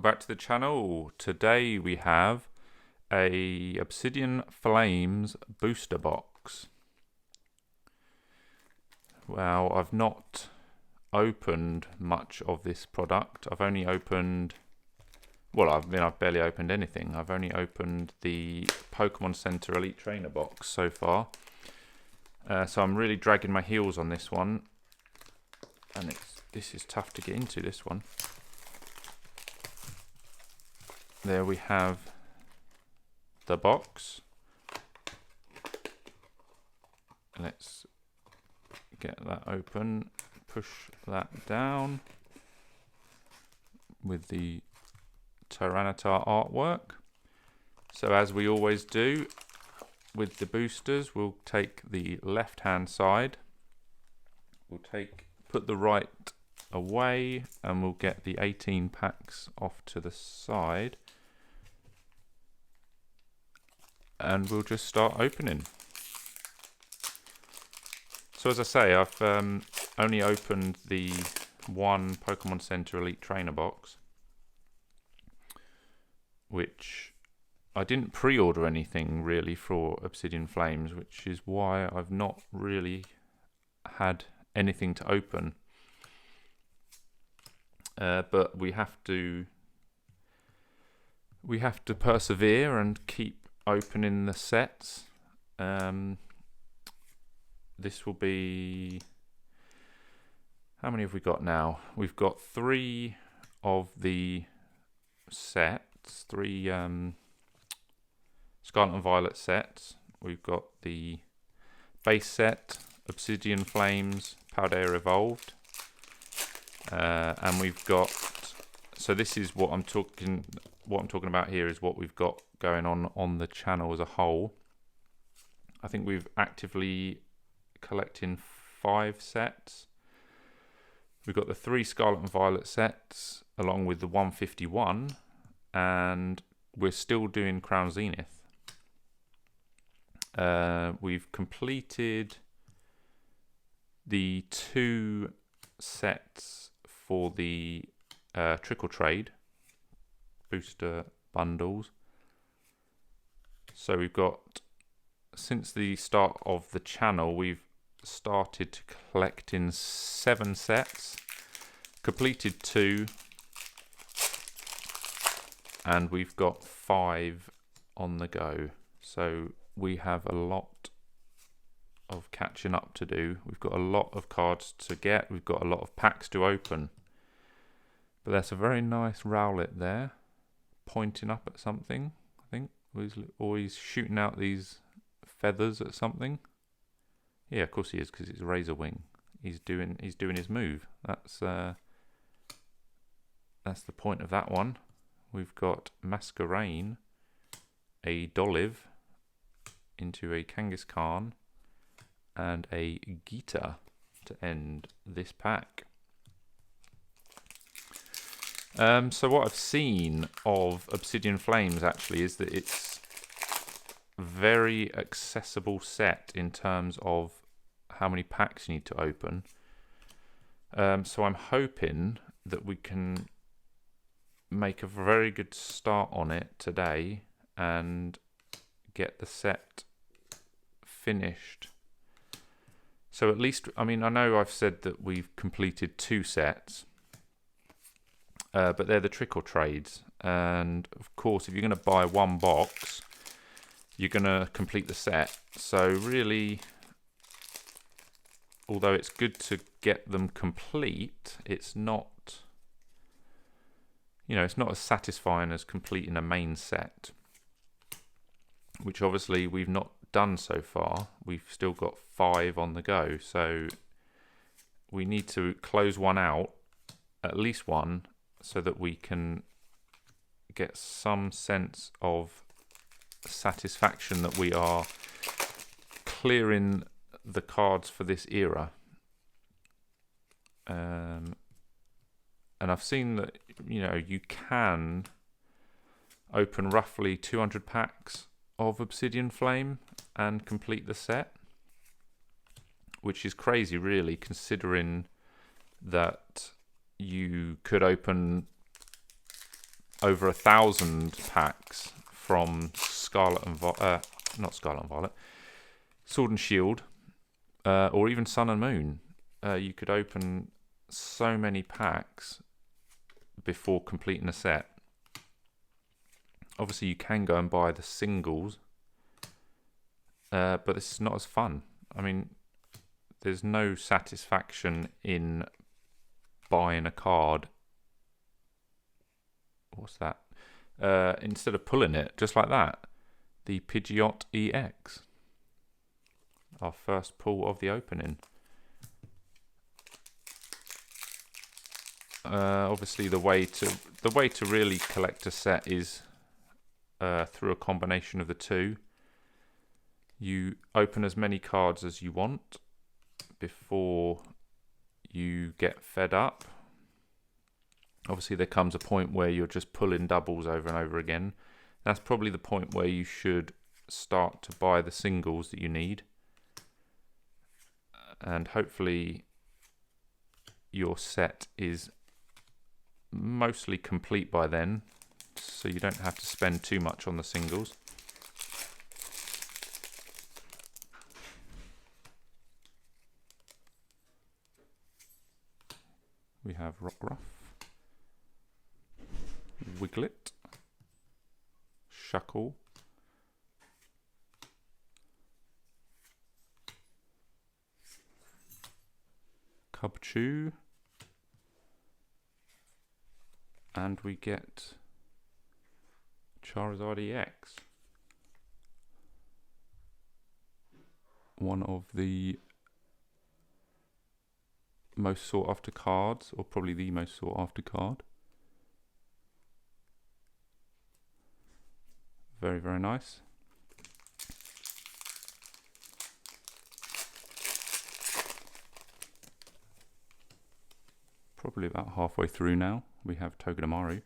welcome back to the channel. Today we have a Obsidian Flames booster box. Well, I've not opened much of this product. I've only opened, well, I've barely opened anything. I've only opened the Pokemon Center Elite Trainer box so far. So I'm really dragging my heels on this one, and this is tough to get into, this one. There we have the box. Let's get that open, push that down with the Tyranitar artwork. So as we always do with the boosters, we'll take the left hand side, we'll put the right away, and we'll get the 18 packs off to the side, and we'll just start opening. So as I say, I've only opened the one Pokemon Center Elite Trainer box, which I didn't pre-order anything really for Obsidian Flames, which is why I've not really had anything to open. But we have to persevere and keep opening the sets. This will be, how many have we got now? We've got 3 of the sets, 3 Scarlet and Violet sets. We've got the base set, Obsidian Flames, Paldea Evolved, and we've got, so this is what I'm talking about here, is what we've got going on the channel as a whole. I think we've actively collecting 5 sets. We've got the 3 Scarlet and Violet sets along with the 151, and we're still doing Crown Zenith. We've completed the 2 sets for the Trickle Trade booster bundles. So we've got, since the start of the channel, we've started collecting 7 sets, completed 2, and we've got 5 on the go. So we have a lot of catching up to do. We've got a lot of cards to get, we've got a lot of packs to open. But that's a very nice Rowlet there, pointing up at something, I think. He's always shooting out these feathers at something. Yeah, of course he is, because it's Razor Wing. He's doing his move. That's the point of that one. We've got Masquerain, a Dolive into a Kangaskhan, and a Gita to end this pack. So what I've seen of Obsidian Flames actually is that it's a very accessible set in terms of how many packs you need to open. So I'm hoping that we can make a very good start on it today and get the set finished. So at least, I mean, I know I've said that we've completed 2 sets, but they're the trickle trades, and of course if you're going to buy 1 box, you're going to complete the set. So really, although it's good to get them complete, it's not, it's not as satisfying as completing a main set, which obviously we've not done so far. We've still got 5 on the go, so we need to close one out, at least one, so that we can get some sense of satisfaction that we are clearing the cards for this era. And I've seen that you can open roughly 200 packs of Obsidian Flame and complete the set, which is crazy really, considering that you could open over 1,000 packs from Scarlet and not Scarlet and Violet, Sword and Shield, or even Sun and Moon. You could open so many packs before completing a set. Obviously, you can go and buy the singles, but this is not as fun. I mean, there's no satisfaction in buying a card. What's that? Instead of pulling it, just like that. The Pidgeot EX. Our first pull of the opening. Obviously, the way to really collect a set is through a combination of the two. You open as many cards as you want before you get fed up. Obviously, there comes a point where you're just pulling doubles over and over again. That's probably the point where you should start to buy the singles that you need. And hopefully your set is mostly complete by then, so you don't have to spend too much on the singles. We have Rockruff, Wiglet, Shuckle, Cubchoo, and we get Charizard EX. One of the most sought after cards, or probably the most sought after card. Very, very nice. Probably about halfway through now. We have Togedemaru,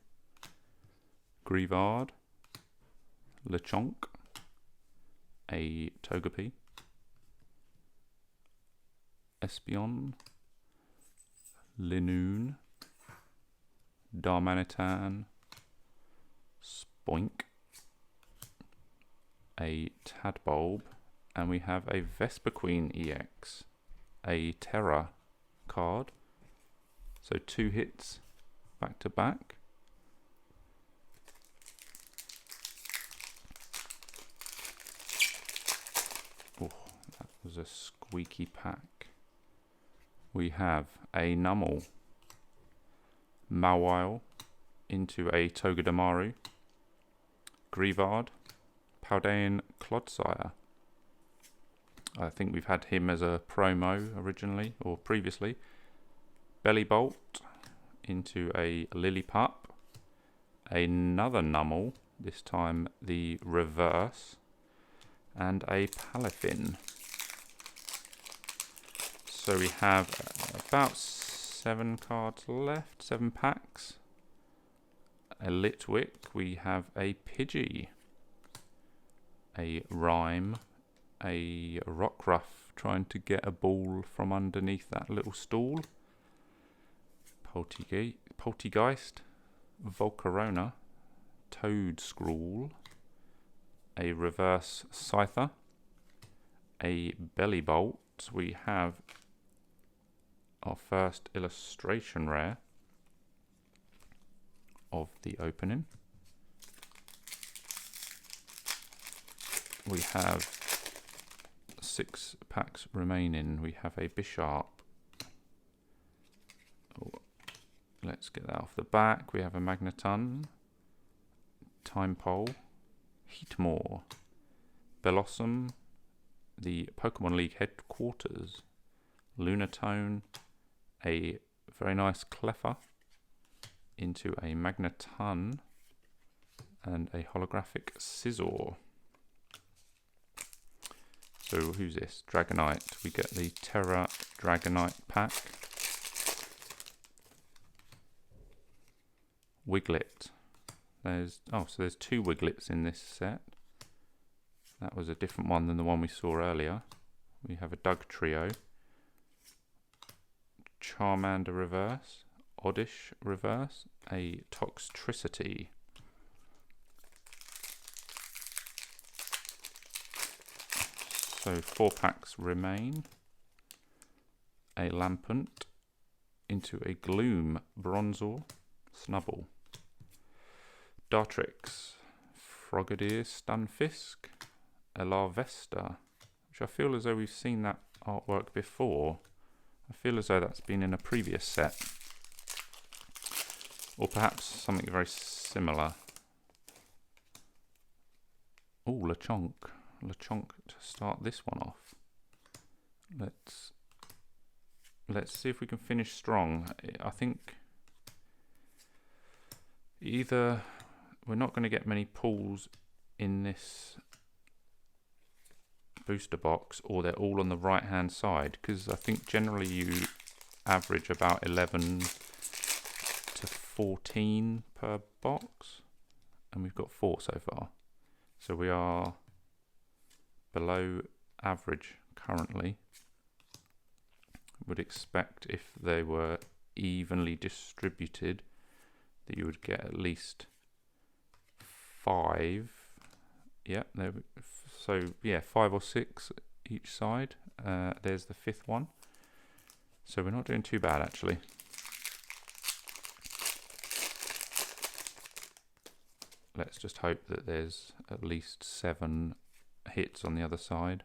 Greavard, Lechonk, a Togepi, Espeon, Linoon, Darmanitan, Spoink, a Tadbulb, and we have a Vesperqueen EX, a Terra card. So 2 hits back to back. Oh, that was a squeaky pack. We have a Numel, Mawile into a Togedemaru, Greavard, Paldean Clodsire. I think we've had him as a promo originally or previously. Bellybolt into a Lillipup, another Numel, this time the reverse, and a Palafin. So we have about 7 cards left, 7 packs. A Litwick, we have a Pidgey, a Rhyme, a Rockruff trying to get a ball from underneath that little stool, Poltegeist, Volcarona, Toadscrawl, a reverse Scyther, a Bellybolt. We have our first illustration rare of the opening. We have 6 packs remaining. We have a Bisharp. Oh, let's get that off the back. We have a Magneton, Timepole, Heatmore, Bellossom, the Pokemon League headquarters, Lunatone, a very nice Cleffa into a Magneton, and a holographic Scizor. So who's this? Dragonite. We get the Terra Dragonite pack. Wiglet. So there's 2 Wiglets in this set. That was a different one than the one we saw earlier. We have a Dugtrio, Charmander reverse, Oddish reverse, a Toxtricity, So 4 packs remain. A Lampant into a Gloom Bronzor Snubble. Dartrix, Frogadier Stunfisk, a Larvesta, which I feel as though we've seen that artwork before. I feel as though that's been in a previous set. Or perhaps something very similar. Oh, Lechonk. Lechonk to start this one off. Let's see if we can finish strong. I think either we're not going to get many pulls in this booster box, or they're all on the right hand side, because I think generally you average about 11 to 14 per box, and we've got 4 so far, so we are below average currently. Would expect if they were evenly distributed that you would get at least 5. Yeah, so yeah, 5 or 6 each side. There's the 5th one, so we're not doing too bad actually. Let's just hope that there's at least 7 hits on the other side,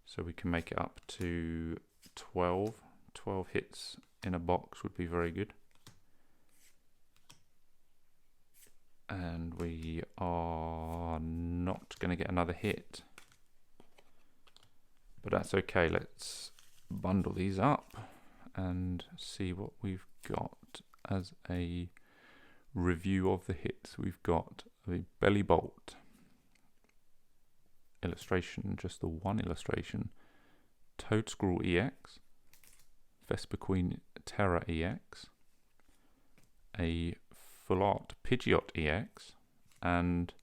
so we can make it up to 12 hits in a box would be very good. And we are not going to get another hit, but that's okay. Let's bundle these up and see what we've got as a review of the hits. We've got the Belly Bolt illustration, just the one illustration. Toadscruel EX, Vesper Queen Terra EX, a Full Art Pidgeot EX, and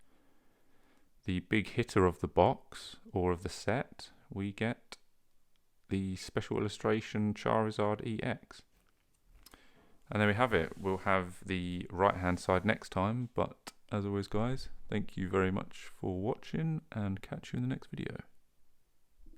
the big hitter of the box or of the set, we get the special illustration Charizard EX. And there we have it. We'll have the right hand side next time, but as always guys, thank you very much for watching and catch you in the next video.